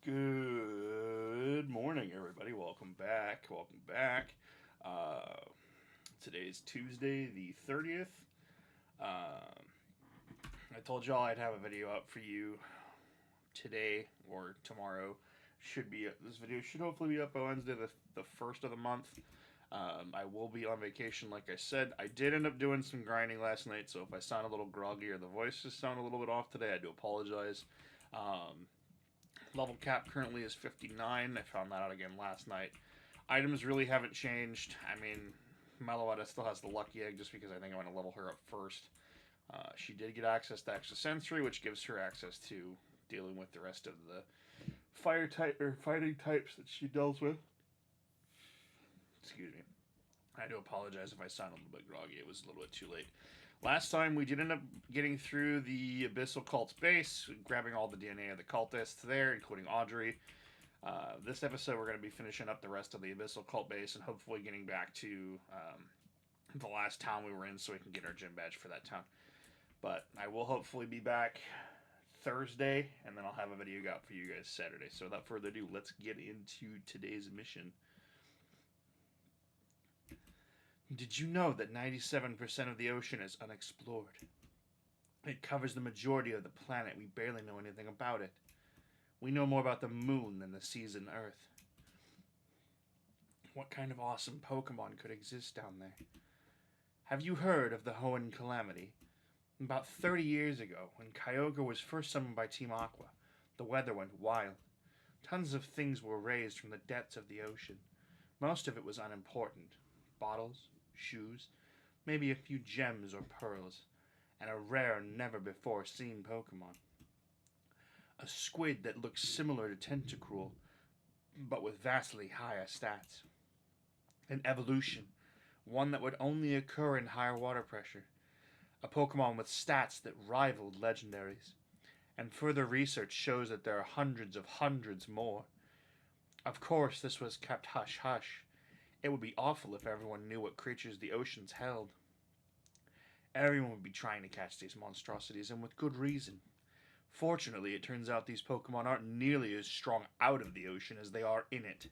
Good morning, everybody. Welcome back. Welcome back. Uh, Today's Tuesday, the 30th. I told y'all I'd have a video up for you today or tomorrow. This video should hopefully be up by Wednesday, the first of the month. I will be on vacation, like I said. I did end up doing some grinding last night, so if I sound a little groggy or the voices sound a little bit off today, I do apologize. Level cap currently is 59. I found that out again last night. Items really haven't changed. I mean, Malouetta still has the lucky egg just because I think I'm going to level her up first. She did get access to extra sensory, which gives her access to dealing with the rest of the fire type or fighting types that she deals with. Excuse me. I do apologize if I sound a little bit groggy. It was a little bit too late. Last time we did end up getting through the Abyssal Cult's base, grabbing all the DNA of the cultists there, including Audrey. This episode, we're going to be finishing up the rest of the Abyssal Cult base and hopefully getting back to the last town we were in so we can get our gym badge for that town. But I will hopefully be back Thursday, and then I'll have a video out for you guys Saturday. So without further ado, let's get into today's mission. Did you know that 97% of the ocean is unexplored? It covers the majority of the planet. We barely know anything about it. We know more about the moon than the seas and Earth. What kind of awesome Pokemon could exist down there? Have you heard of the Hoenn Calamity? About 30 years ago, when Kyogre was first summoned by Team Aqua, the weather went wild. Tons of things were raised from the depths of the ocean. Most of it was unimportant. Bottles, shoes, maybe a few gems or pearls, and a rare, never-before-seen Pokemon. A squid that looks similar to Tentacruel, but with vastly higher stats. An evolution, one that would only occur in higher water pressure. A Pokemon with stats that rivaled legendaries. And further research shows that there are hundreds more. Of course, this was kept hush-hush. It would be awful if everyone knew what creatures the oceans held. Everyone would be trying to catch these monstrosities, and with good reason. Fortunately, it turns out these Pokemon aren't nearly as strong out of the ocean as they are in it.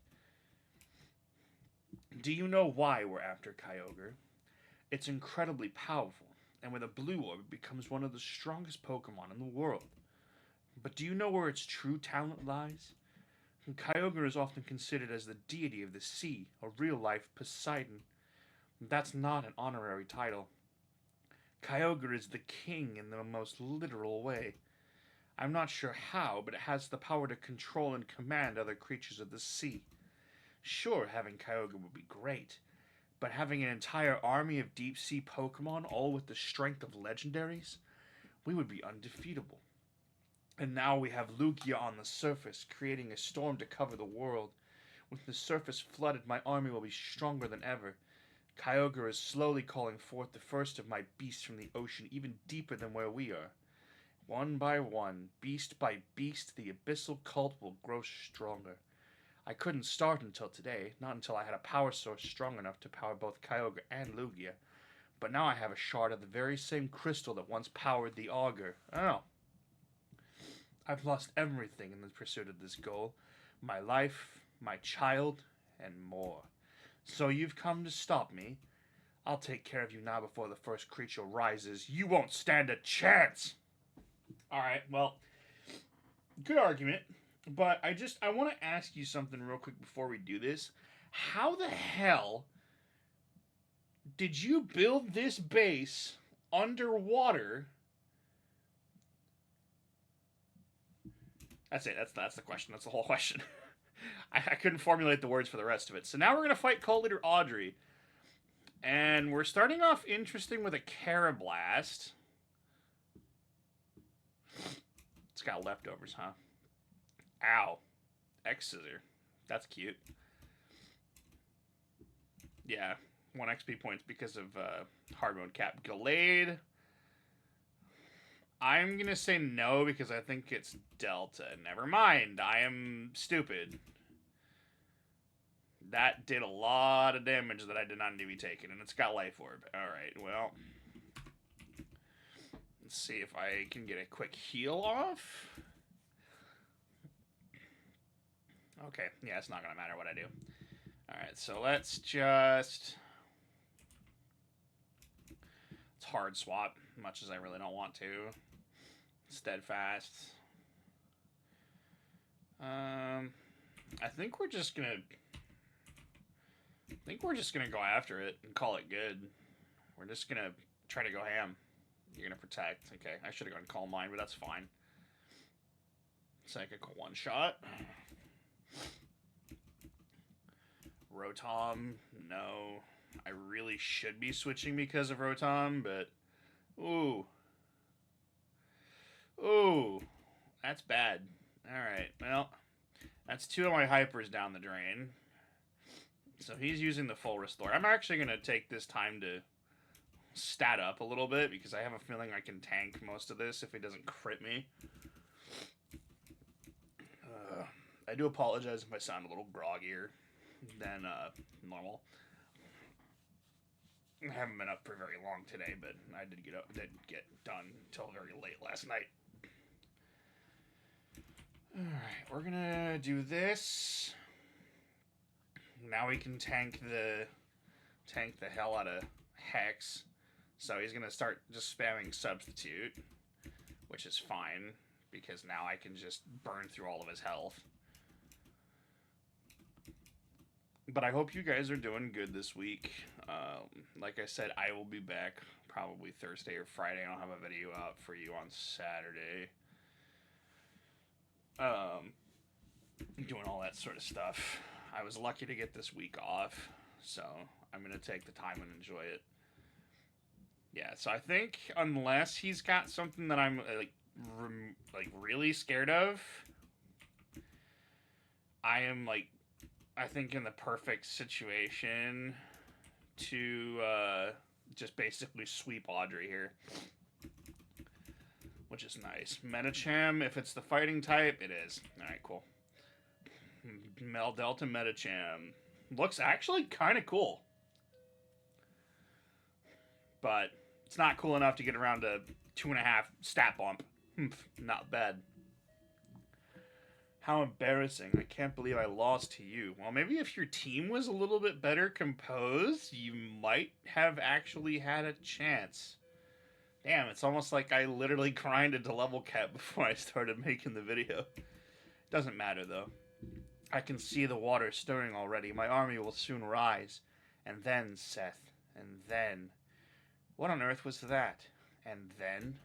Do you know why we're after Kyogre? It's incredibly powerful, and with a blue orb, it becomes one of the strongest Pokemon in the world. But do you know where its true talent lies? Kyogre is often considered as the deity of the sea, a real-life Poseidon. That's not an honorary title. Kyogre is the king in the most literal way. I'm not sure how, but it has the power to control and command other creatures of the sea. Sure, having Kyogre would be great, but having an entire army of deep-sea Pokemon, all with the strength of legendaries, we would be undefeatable. And now we have Lugia on the surface, creating a storm to cover the world. With the surface flooded, my army will be stronger than ever. Kyogre is slowly calling forth the first of my beasts from the ocean, even deeper than where we are. One by one, beast by beast, the Abyssal Cult will grow stronger. I couldn't start until today, not until I had a power source strong enough to power both Kyogre and Lugia. But now I have a shard of the very same crystal that once powered the Augur. Oh. I've lost everything in the pursuit of this goal. My life, my child, and more. So you've come to stop me. I'll take care of you now before the first creature rises. You won't stand a chance! Alright, well, good argument. But I want to ask you something real quick before we do this. How the hell did you build this base underwater? That's it. That's the question. That's the whole question. I couldn't formulate the words for the rest of it. So now we're going to fight Cult Leader Audrey. And we're starting off interesting with a Carablast. It's got leftovers, huh? Ow. X-Scissor. That's cute. Yeah. 1 XP points because of hard mode cap. Gallade. I'm going to say no because I think it's Delta. Never mind. I am stupid. That did a lot of damage that I did not need to be taken, and it's got Life Orb. Alright, well. Let's see if I can get a quick heal off. Okay, yeah, it's not gonna matter what I do. Alright, so let's just... It's hard swap, much as I really don't want to. Steadfast. I think we're just gonna... go after it and call it good. We're just gonna try to go ham. You're gonna protect. Okay, I should have gone Calm Mind, but that's fine. Psychic one shot. Rotom, no. I really should be switching because of Rotom, but... Ooh. Ooh. That's bad. Alright, well... That's 2 of my hypers down the drain. So he's using the full restore. I'm actually going to take this time to stat up a little bit, because I have a feeling I can tank most of this if he doesn't crit me. I do apologize if I sound a little groggier than normal. I haven't been up for very long today, but I did get done until very late last night. Alright, we're gonna do this. Now we can tank the hell out of Hex. So he's gonna start just spamming Substitute, which is fine, because now I can just burn through all of his health. But I hope you guys are doing good this week. Like I said, I will be back probably Thursday or Friday. I'll have a video out for you on Saturday. Doing all that sort of stuff. I was lucky to get this week off, so I'm going to take the time and enjoy it. Yeah, so I think unless he's got something that I'm like really scared of, I am I think in the perfect situation to just basically sweep Audrey here, which is nice. Metacham, if it's the fighting type, it is. Alright, cool. Delta Metacham. Looks actually kind of cool. But it's not cool enough to get around to 2.5 stat bump. Not bad. How embarrassing. I can't believe I lost to you. Well, maybe if your team was a little bit better composed, you might have actually had a chance. Damn, it's almost like I literally grinded to level cap before I started making the video. Doesn't matter, though. I can see the water stirring already. My army will soon rise. And then, Seth, and then... What on earth was that? And then?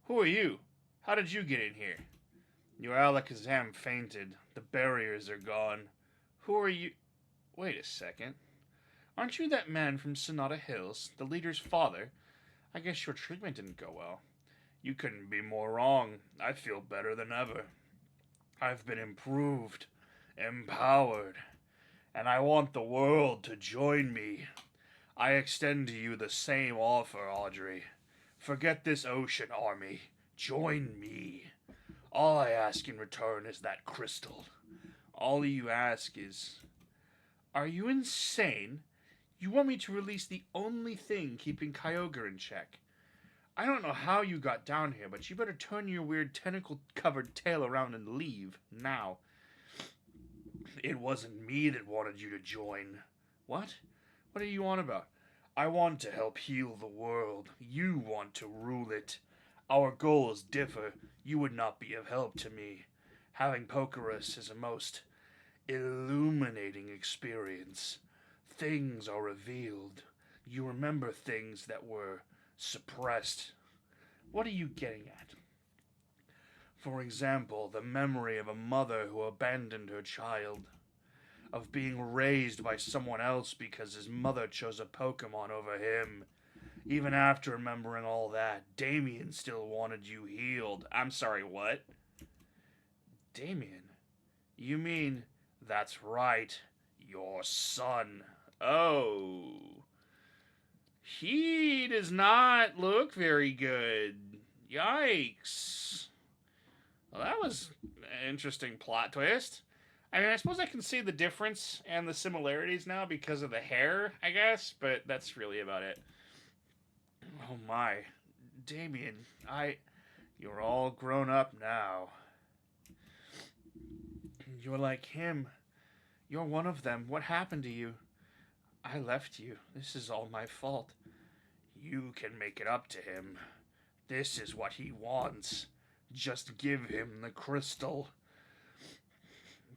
Who are you? How did you get in here? Your Alakazam fainted. The barriers are gone. Who are you? Wait a second. Aren't you that man from Sonata Hills, the leader's father? I guess your treatment didn't go well. You couldn't be more wrong. I feel better than ever. I've been improved, empowered, and I want the world to join me. I extend to you the same offer, Audrey. Forget this ocean army. Join me. All I ask in return is that crystal. All you ask is... Are you insane? You want me to release the only thing keeping Kyogre in check. I don't know how you got down here, but you better turn your weird tentacle-covered tail around and leave, now. It wasn't me that wanted you to join. What? What are you on about? I want to help heal the world. You want to rule it. Our goals differ. You would not be of help to me. Having Pokerus is a most illuminating experience. Things are revealed. You remember things that were suppressed. What are you getting at? For example, the memory of a mother who abandoned her child. Of being raised by someone else because his mother chose a Pokemon over him. Even after remembering all that, Damien still wanted you healed. I'm sorry, what? Damien? You mean... That's right. Your son. Oh. He does not look very good. Yikes. Well, that was an interesting plot twist. I mean, I suppose I can see the difference and the similarities now because of the hair, I guess, but that's really about it. Oh my. Damien, you're all grown up now. You're like him. You're one of them. What happened to you? I left you. This is all my fault. You can make it up to him. This is what he wants. Just give him the crystal.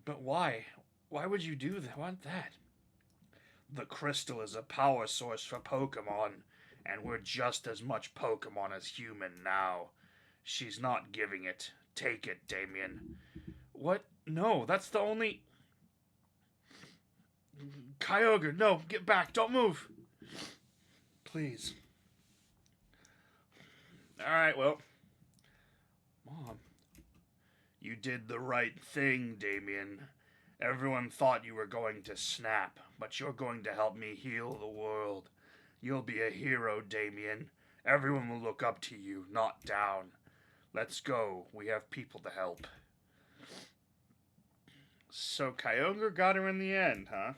But why? Why would you want that? The crystal is a power source for Pokemon, and we're just as much Pokemon as human now. She's not giving it. Take it, Damien. What? No, that's the only... Kyogre, no, get back, don't move. Please. Alright, well. Mom. You did the right thing, Damien. Everyone thought you were going to snap, but you're going to help me heal the world. You'll be a hero, Damien. Everyone will look up to you, not down. Let's go. We have people to help. So Kyogre got her in the end, huh?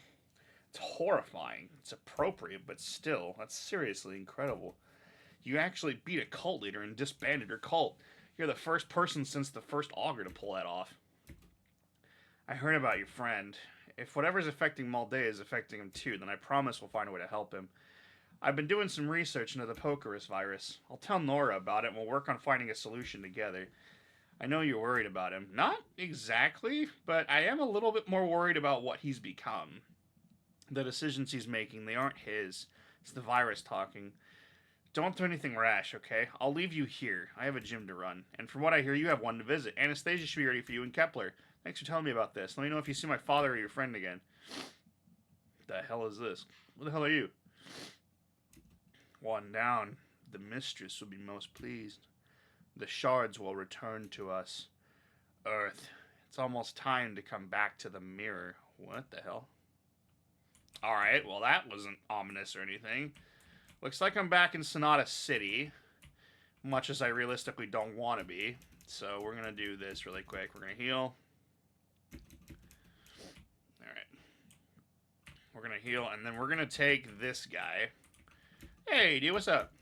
It's horrifying. It's appropriate, but still, that's seriously incredible. You actually beat a cult leader and disbanded her cult. You're the first person since the first Augur to pull that off. I heard about your friend. If whatever's affecting Malday is affecting him too, then I promise we'll find a way to help him. I've been doing some research into the Pokerus virus. I'll tell Nora about it and we'll work on finding a solution together. I know you're worried about him. Not exactly, but I am a little bit more worried about what he's become. The decisions he's making, they aren't his. It's the virus talking. Don't do anything rash, okay? I'll leave you here. I have a gym to run. And from what I hear, you have one to visit. Anastasia should be ready for you and Kepler. Thanks for telling me about this. Let me know if you see my father or your friend again. The hell is this? Who the hell are you? One down. The mistress will be most pleased. The shards will return to us. Earth. It's almost time to come back to the mirror. What the hell? Alright, well that wasn't ominous or anything. Looks like I'm back in Sonata City. Much as I realistically don't want to be. So we're going to do this really quick. We're going to heal. Alright. We're going to heal, and then we're going to take this guy. Hey, dude, what's up?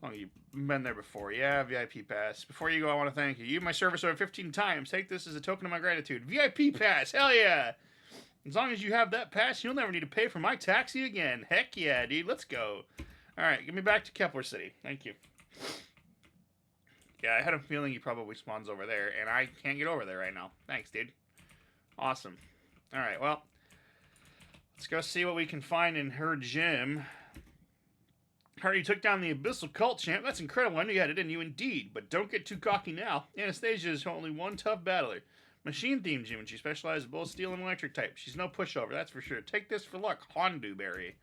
Oh, you've been there before. Yeah, VIP pass. Before you go, I want to thank you. You my service over 15 times. Take this as a token of my gratitude. VIP pass. Hell yeah. As long as you have that pass, you'll never need to pay for my taxi again. Heck yeah, dude. Let's go. Alright, get me back to Kepler City. Thank you. Yeah, I had a feeling he probably spawns over there, and I can't get over there right now. Thanks, dude. Awesome. Alright, well. Let's go see what we can find in her gym. Heard you took down the Abyssal Cult Champ. That's incredible. I knew you had it in you indeed. But don't get too cocky now. Anastasia is only one tough battler. Machine-themed gym, and she specializes in both steel and electric type. She's no pushover, that's for sure. Take this for luck. Hondu Berry.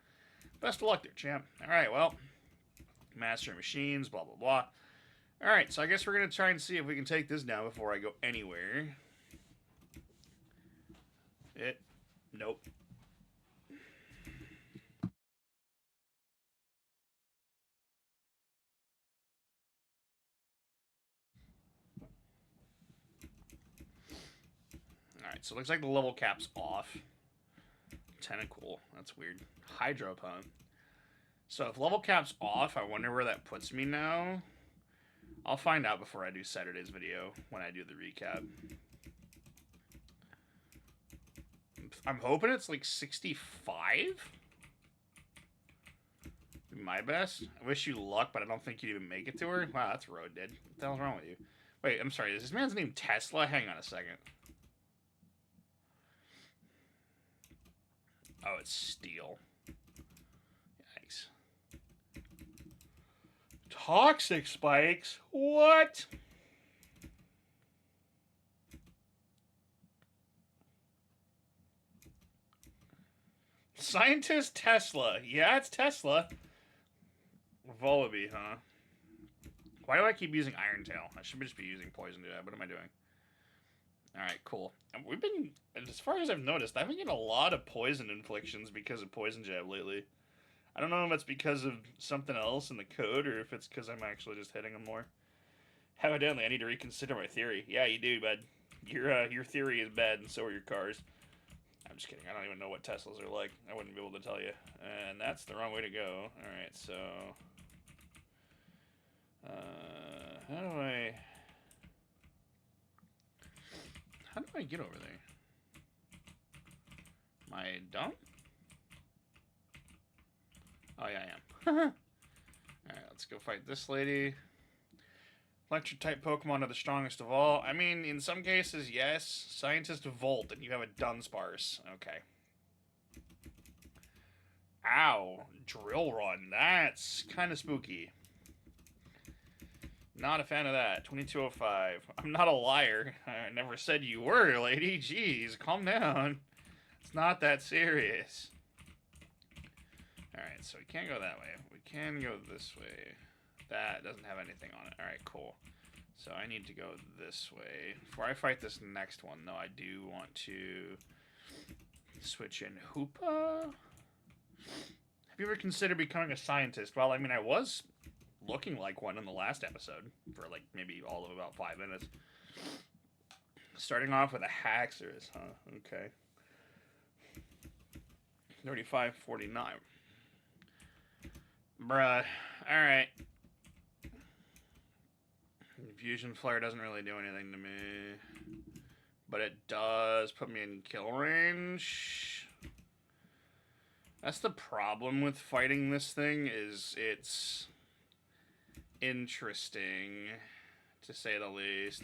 Best of luck there, champ. Alright, well. Master machines, blah, blah, blah. Alright, so I guess we're going to try and see if we can take this down before I go anywhere. Nope. Alright, so it looks like the level cap's off. Tentacle. That's weird. Hydro Pump. So if level cap's off, I wonder where that puts me now. I'll find out before I do Saturday's video, when I do the recap. I'm hoping it's like 65? My best? I wish you luck, but I don't think you'd even make it to her. Wow, that's road dead. What the hell's wrong with you? Wait, I'm sorry. Is this man's name Tesla? Hang on a second. Oh, it's Steel. Yikes. Toxic spikes? What? Scientist Tesla. Yeah, it's Tesla. Volibee, huh? Why do I keep using Iron Tail? I should just be using Poison Jab. What am I doing? Alright, cool. And we've been, as far as I've noticed, I've been getting a lot of poison inflictions because of Poison Jab lately. I don't know if it's because of something else in the code or if it's because I'm actually just hitting them more. Evidently, I need to reconsider my theory. Yeah, you do, bud. Your theory is bad, and so are your cars. I'm just kidding. I don't even know what Teslas are like. I wouldn't be able to tell you. And that's the wrong way to go. Alright, so... how do I get over there? Am I dumb? Oh, yeah, I am. Alright, let's go fight this lady. Electric-type Pokemon are the strongest of all. I mean, in some cases, yes. Scientist Volt, and you have a Dunsparce. Okay. Ow. Drill Run. That's kind of spooky. Not a fan of that. 2205. I'm not a liar. I never said you were, lady. Jeez, calm down. It's not that serious. Alright, so we can't go that way. We can go this way. That doesn't have anything on it. Alright, cool. So I need to go this way. Before I fight this next one, though, I do want to switch in Hoopa. Have you ever considered becoming a scientist? Well, I mean, I was looking like one in the last episode for, like, maybe all of about 5 minutes. Starting off with a Haxorus, huh? Okay. 3549. Bruh. Alright. Fusion Flare doesn't really do anything to me. But it does put me in kill range. That's the problem with fighting this thing, is it's interesting, to say the least.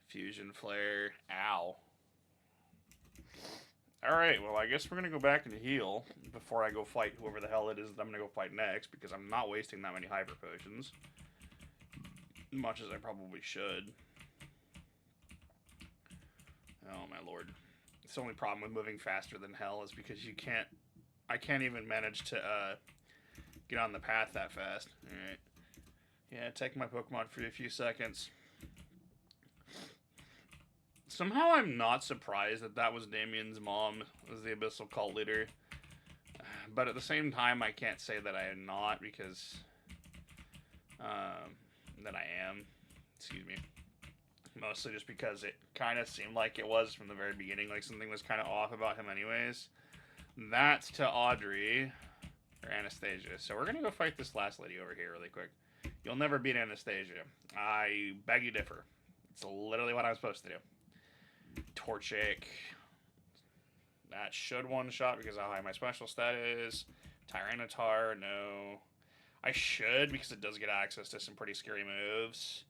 Fusion Flare. Ow. Alright, well, I guess we're going to go back and heal before I go fight whoever the hell it is that I'm going to go fight next, because I'm not wasting that many Hyper Potions. Much as I probably should. Oh, my lord. It's the only problem with moving faster than hell is because you can't... I can't even manage to, get on the path that fast. Alright. Yeah, take my Pokemon for a few seconds. Somehow I'm not surprised that that was Damien's mom as the Abyssal Cult leader. But at the same time, I can't say that I am not, because... that I am. Excuse me. Mostly just because it kind of seemed like it was from the very beginning, like something was kind of off about him anyways. That's to Audrey, or Anastasia. So we're going to go fight this last lady over here really quick. You'll never beat Anastasia. I beg you differ. It's literally what I'm supposed to do. Torchic. That should one-shot because of how high my special stat is. Tyranitar, no. I should, because it does get access to some pretty scary moves.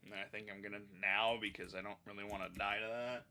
And I think I'm gonna now, because I don't really want to die to that.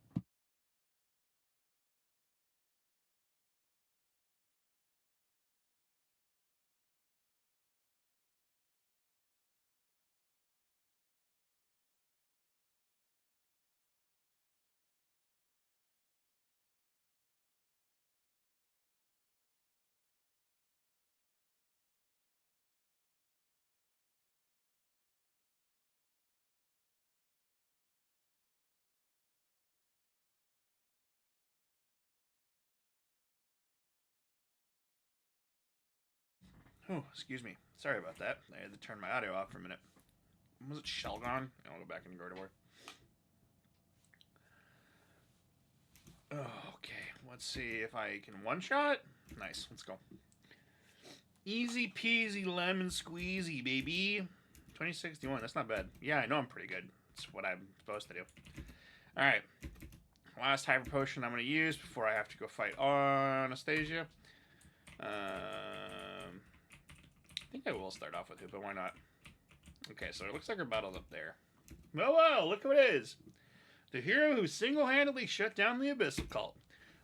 Oh, excuse me. Sorry about that. I had to turn my audio off for a minute. Was it Shelgon? I'll go back and Gardevoir. Okay, let's see if I can one-shot. Nice, let's go. Easy peasy lemon squeezy, baby. 2061, that's not bad. Yeah, I know I'm pretty good. That's what I'm supposed to do. Alright. Last Hyper Potion I'm going to use before I have to go fight Anastasia. I think I will start off with Hoopa, why not? Okay, so it looks like our battle's up there. Oh, wow, look who it is. The hero who single-handedly shut down the Abyssal Cult.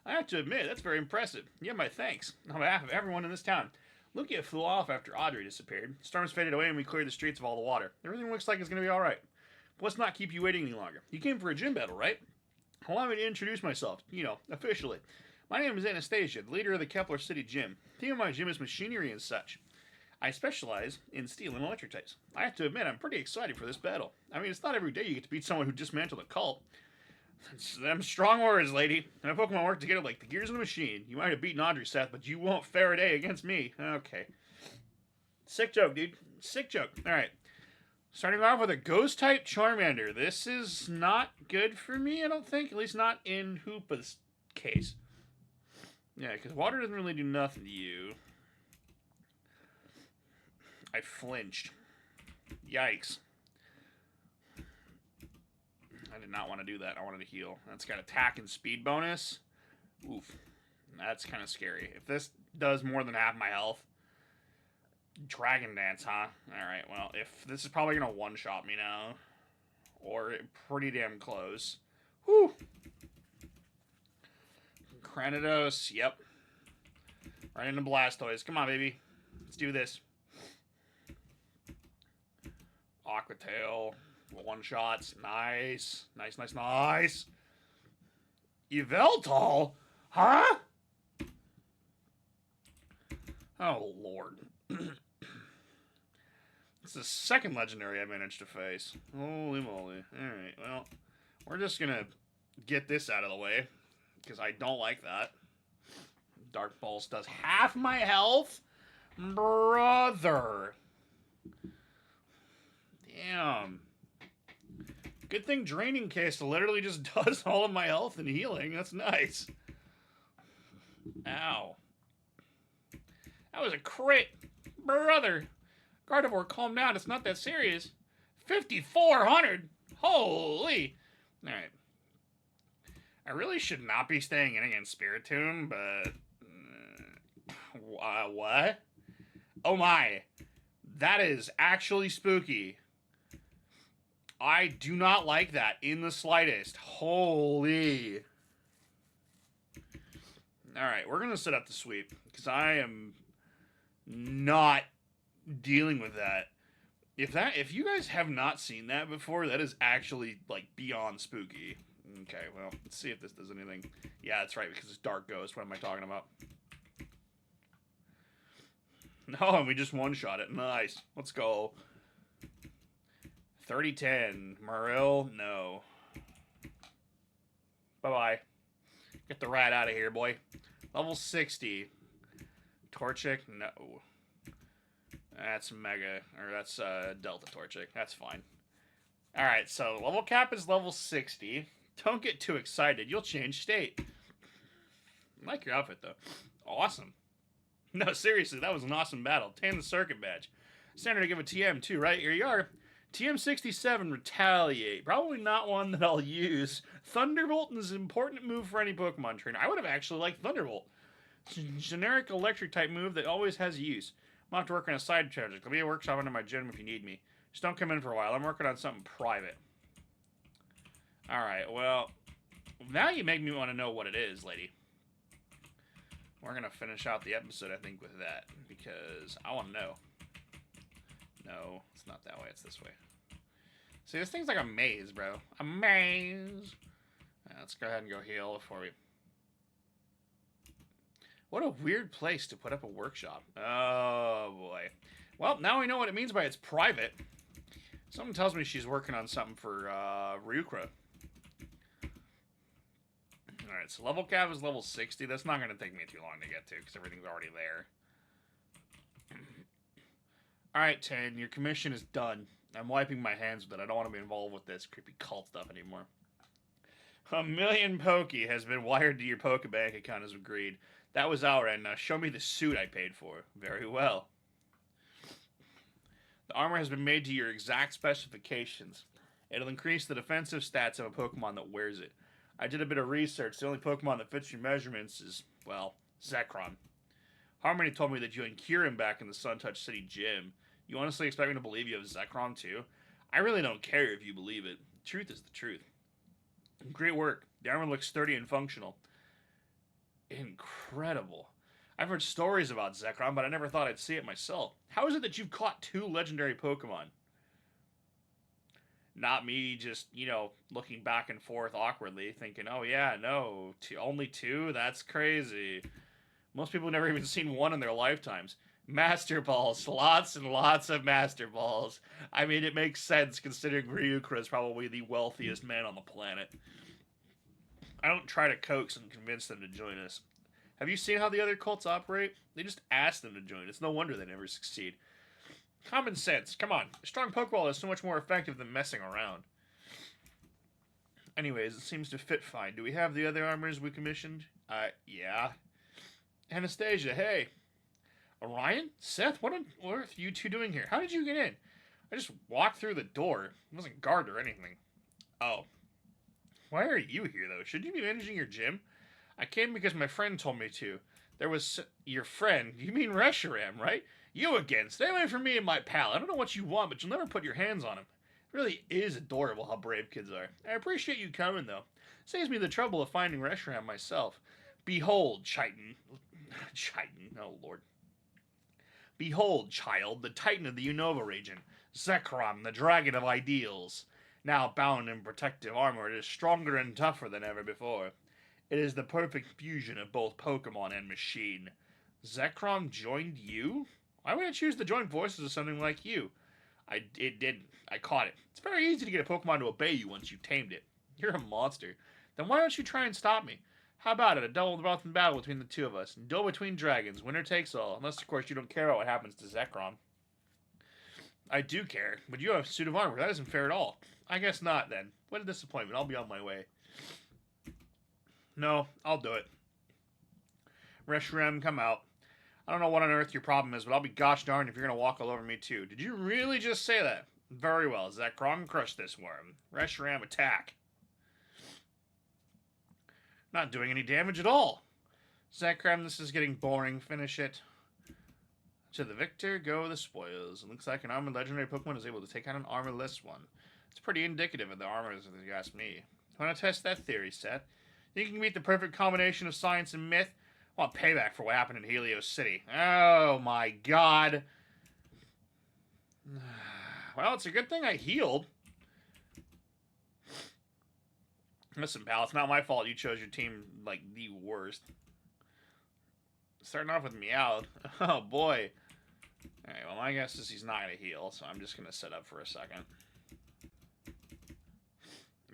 I have to admit, that's very impressive. You have my thanks, on behalf of everyone in this town. Lugia flew off after Audrey disappeared. Storms faded away and we cleared the streets of all the water. Everything looks like it's going to be alright. But let's not keep you waiting any longer. You came for a gym battle, right? Allow me to introduce myself, officially. My name is Anastasia, the leader of the Kepler City Gym. The theme of my gym is machinery and such. I specialize in steel and electric types. I have to admit, I'm pretty excited for this battle. I mean, it's not every day you get to beat someone who dismantled a cult. Them strong words, lady. My Pokemon work together like the gears of a machine. You might have beaten Audrey, Seth, but you won't fare a day against me. Okay. Sick joke, dude. Sick joke. Alright. Starting off with a Ghost-type Charmander. This is not good for me, I don't think. At least not in Hoopa's case. Yeah, because water doesn't really do nothing to you. I flinched. Yikes. I did not want to do that. I wanted to heal. That's got attack and speed bonus. Oof. That's kind of scary. If this does more than half my health... Dragon Dance, huh? Alright, well, if this is probably going to one-shot me now. Or pretty damn close. Whew! Cranidos, yep. Right into Blastoise. Come on, baby. Let's do this. Aqua Tail. One-shots. Nice. Nice, nice, nice. Yveltal? Huh? Oh, Lord. It's the second legendary I managed to face. Holy moly. Alright, well, we're just gonna get this out of the way, because I don't like that. Dark Pulse does half my health? Brother. Damn. Good thing Draining Case literally just does all of my health and healing. That's nice. Ow. That was a crit. Brother. Gardevoir, calm down. It's not that serious. 5,400. Holy. Alright. I really should not be staying in against Spiritomb, but... what? Oh my. That is actually spooky. I do not like that in the slightest. Holy. Alright, we're going to set up the sweep, because I am not dealing with that. If you guys have not seen that before, that is actually, like, beyond spooky. Okay, well, let's see if this does anything. Yeah, that's right, because it's Dark Ghost. What am I talking about? No, and we just one-shot it. Nice. Let's go. 30-10. Marill? No. Bye-bye. Get the rat out of here, boy. Level 60. Torchic? No. That's Mega. Or that's Delta Torchic. That's fine. Alright, so level cap is level 60. Don't get too excited. You'll change state. I like your outfit, though. Awesome. No, seriously, that was an awesome battle. Tan the circuit badge. Standard to give a TM, too, right? Here you are. TM67, Retaliate. Probably not one that I'll use. Thunderbolt is an important move for any Pokemon trainer. I would have actually liked Thunderbolt. Generic electric type move that always has use. I'm have to work on a side project. There'll be a workshop under my gym if you need me. Just don't come in for a while. I'm working on something private. Alright, well, now you make me want to know what it is, lady. We're going to finish out the episode, I think, with that, because I want to know. No, it's not that way. It's this way. See, this thing's like a maze, bro. A maze. Let's go ahead and go heal before we... What a weird place to put up a workshop. Oh, boy. Well, now we know what it means by it's private. Someone tells me she's working on something for Ryukra. Alright, so level cap is level 60. That's not going to take me too long to get to, because everything's already there. Alright, 10, your commission is done. I'm wiping my hands with it. I don't want to be involved with this creepy cult stuff anymore. 1,000,000 Poke has been wired to your Pokebank account as agreed. That was outright. Now show me the suit I paid for. Very well. The armor has been made to your exact specifications. It'll increase the defensive stats of a Pokemon that wears it. I did a bit of research. The only Pokemon that fits your measurements is, well, Zekrom. Harmony told me that you and Kieran back in the Suntouch City gym. You honestly expect me to believe you have Zekrom too? I really don't care if you believe it. Truth is the truth. Great work. The armor looks sturdy and functional. Incredible. I've heard stories about Zekrom, but I never thought I'd see it myself. How is it that you've caught 2 legendary Pokemon? Not me just, you know, looking back and forth awkwardly, thinking, oh yeah, no, only 2? That's crazy. Most people have never even seen 1 in their lifetimes. Master Balls. Lots and lots of Master Balls. I mean, it makes sense considering Ryukra is probably the wealthiest man on the planet. I don't try to coax and convince them to join us. Have you seen how the other cults operate? They just ask them to join. It's no wonder they never succeed. Common sense. Come on. A strong Pokeball is so much more effective than messing around. Anyways, it seems to fit fine. Do we have the other armors we commissioned? Yeah. Anastasia, hey. Orion? Seth, what on earth are you two doing here? How did you get in? I just walked through the door. It wasn't guarded or anything. Oh. Why are you here, though? Should you be managing your gym? I came because my friend told me to. There was your friend. You mean Reshiram, right? You again. Stay away from me and my pal. I don't know what you want, but you'll never put your hands on him. It really is adorable how brave kids are. I appreciate you coming, though. Saves me the trouble of finding Reshiram myself. Behold, Chitin. Chitin, oh lord. Behold, child, the titan of the Unova region. Zekrom, the dragon of ideals. Now bound in protective armor, it is stronger and tougher than ever before. It is the perfect fusion of both Pokemon and machine. Zekrom joined you? Why would I choose to join forces with something like you? It didn't. I caught it. It's very easy to get a Pokemon to obey you once you've tamed it. You're a monster. Then why don't you try and stop me? How about it? A double in battle between the two of us. Duel between dragons. Winner takes all. Unless, of course, you don't care about what happens to Zekrom. I do care, but you have a suit of armor. That isn't fair at all. I guess not, then. What a disappointment. I'll be on my way. No, I'll do it. Reshiram, come out. I don't know what on earth your problem is, but I'll be gosh darned if you're going to walk all over me, too. Did you really just say that? Very well. Zekrom, crush this worm. Reshiram, attack. Not doing any damage at all. Zekrom, this is getting boring. Finish it. To the victor, go the spoils. It looks like an armored legendary Pokemon is able to take out an armorless one. It's pretty indicative of the armors, if you ask me. Want to test that theory, Seth? Think you can meet the perfect combination of science and myth? I want payback for what happened in Helios City. Oh my god. Well, it's a good thing I healed. Listen, pal, it's not my fault you chose your team, like, the worst. Starting off with Meowth. Oh, boy. Alright, well, my guess is he's not going to heal, so I'm just going to sit up for a second.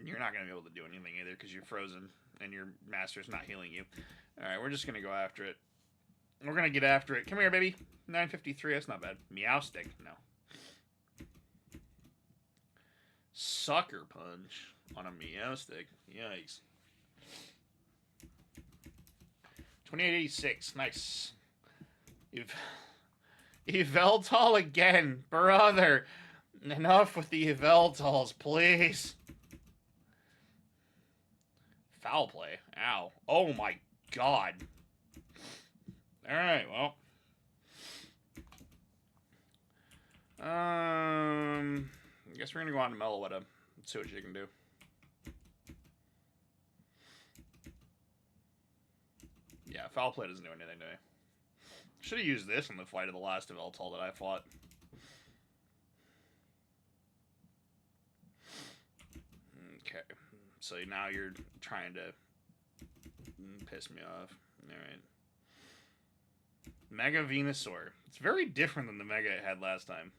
You're not going to be able to do anything either, because you're frozen, and your master's not healing you. Alright, we're just going to go after it. We're going to get after it. Come here, baby. 953, that's not bad. Meowstick, no. Sucker Punch on a Meowstick. Yikes. 2886. Nice. Yveltal again. Brother. Enough with the Yveltals, please. Foul play. Ow. Oh my god. Alright, well. I guess we're gonna go on to Meloetta and see what she can do. Yeah, foul play doesn't do anything to me. Should have used this in the fight of the last Yveltal that I fought. Okay, so now you're trying to piss me off. Alright. Mega Venusaur. It's very different than the Mega it had last time.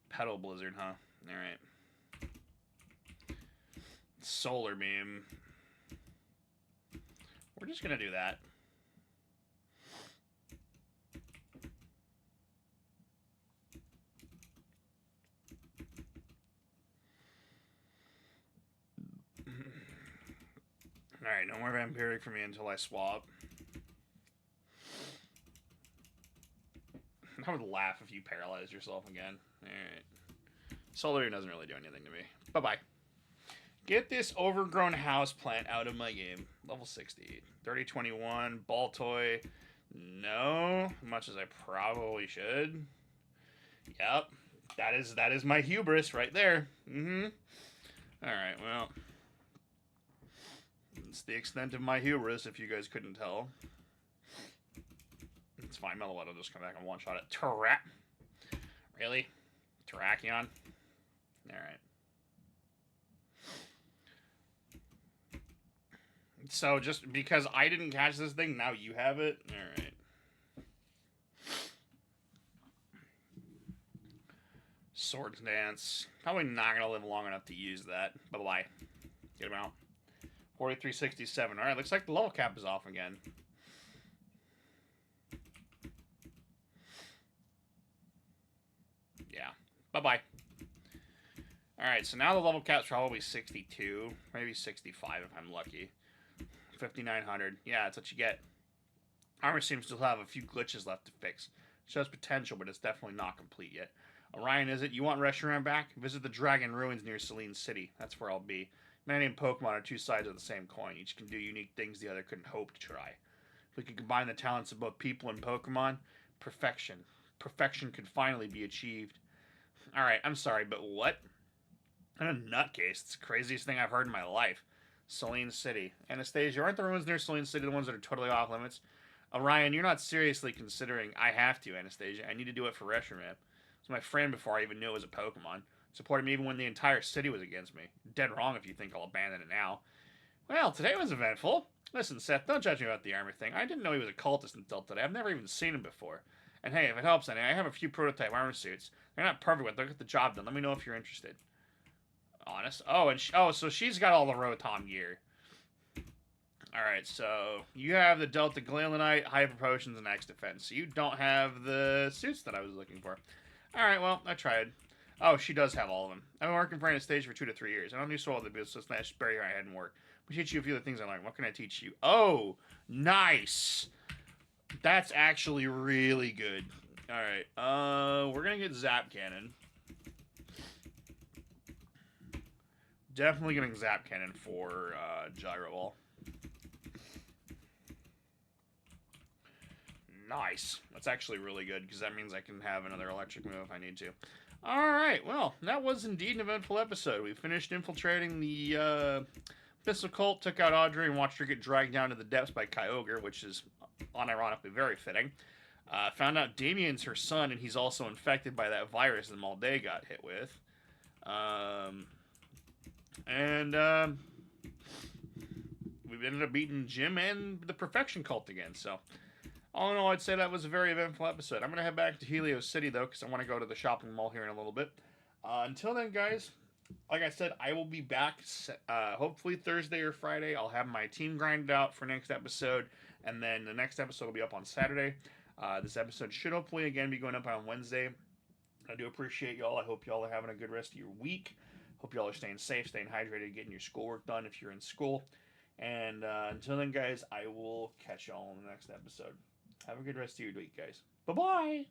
Petal Blizzard, huh? Alright. Solar Beam. We're just gonna do that. Alright, no more Vampiric for me until I swap. I would laugh if you paralyzed yourself again. Alright. Solar Beam doesn't really do anything to me. Bye-bye. Get this overgrown houseplant out of my game. Level 68. 3021. Baltoy. No. Much as I probably should. Yep. That is my hubris right there. Alright, well. It's the extent of my hubris, if you guys couldn't tell. It's fine. Meloetta will just come back and one-shot it. Really? Terrakion? Alright. So, just because I didn't catch this thing, now you have it? Alright. Swords Dance. Probably not going to live long enough to use that. Bye-bye. Get him out. 4367. Alright, looks like the level cap is off again. Yeah. Bye-bye. Alright, so now the level cap's probably 62. Maybe 65 if I'm lucky. 5900. Yeah, that's what you get. Armor seems to have a few glitches left to fix. Shows potential, but it's definitely not complete yet. Orion, is it? You want Reshiram back? Visit the Dragon Ruins near Selene City. That's where I'll be. Many Pokemon are two sides of the same coin. Each can do unique things the other couldn't hope to try. If we could combine the talents of both people and Pokemon, perfection. Perfection could finally be achieved. Alright, I'm sorry, but what? I'm a nutcase. It's the craziest thing I've heard in my life. Saline City. Anastasia, aren't the ruins near Saline City the ones that are totally off limits? Orion, you're not seriously considering I have to, Anastasia. I need to do it for Reshiram. It's my friend before I even knew it was a Pokemon. Supported me even when the entire city was against me. Dead wrong if you think I'll abandon it now. Well, today was eventful. Listen, Seth, don't judge me about the armor thing. I didn't know he was a cultist until today. I've never even seen him before. And hey, if it helps any, I have a few prototype armor suits. They're not perfect, but they'll get the job done. Let me know if you're interested. Honest. So she's got all the Rotom gear. Alright, so you have the Delta Glealanite, Hyper Potions, and X Defense. So you don't have the suits that I was looking for. Alright, well, I tried. Oh, she does have all of them. I've been working for Anastasia for 2 to 3 years. I don't do so well at the business, so it's bury her head and work. We teach you a few of the things I learned. What can I teach you? Oh, nice! That's actually really good. Alright, we're gonna get Zap Cannon. Definitely getting Zap Cannon for Gyro Ball. Nice. That's actually really good, because that means I can have another electric move if I need to. Alright, well, that was indeed an eventful episode. We finished infiltrating the Missile Cult, took out Audrey, and watched her get dragged down to the depths by Kyogre, which is unironically very fitting. Found out Damien's her son, and he's also infected by that virus that Malday got hit with. We ended up beating Jim and the Perfection Cult again, so... All in all, I'd say that was a very eventful episode. I'm going to head back to Helios City, though, because I want to go to the shopping mall here in a little bit. Until then, guys, like I said, I will be back hopefully Thursday or Friday. I'll have my team grinded out for next episode, and then the next episode will be up on Saturday. This episode should hopefully, again, be going up on Wednesday. I do appreciate y'all. I hope y'all are having a good rest of your week. Hope y'all are staying safe, staying hydrated, getting your schoolwork done if you're in school. And until then, guys, I will catch y'all in the next episode. Have a good rest of your week, guys. Bye-bye!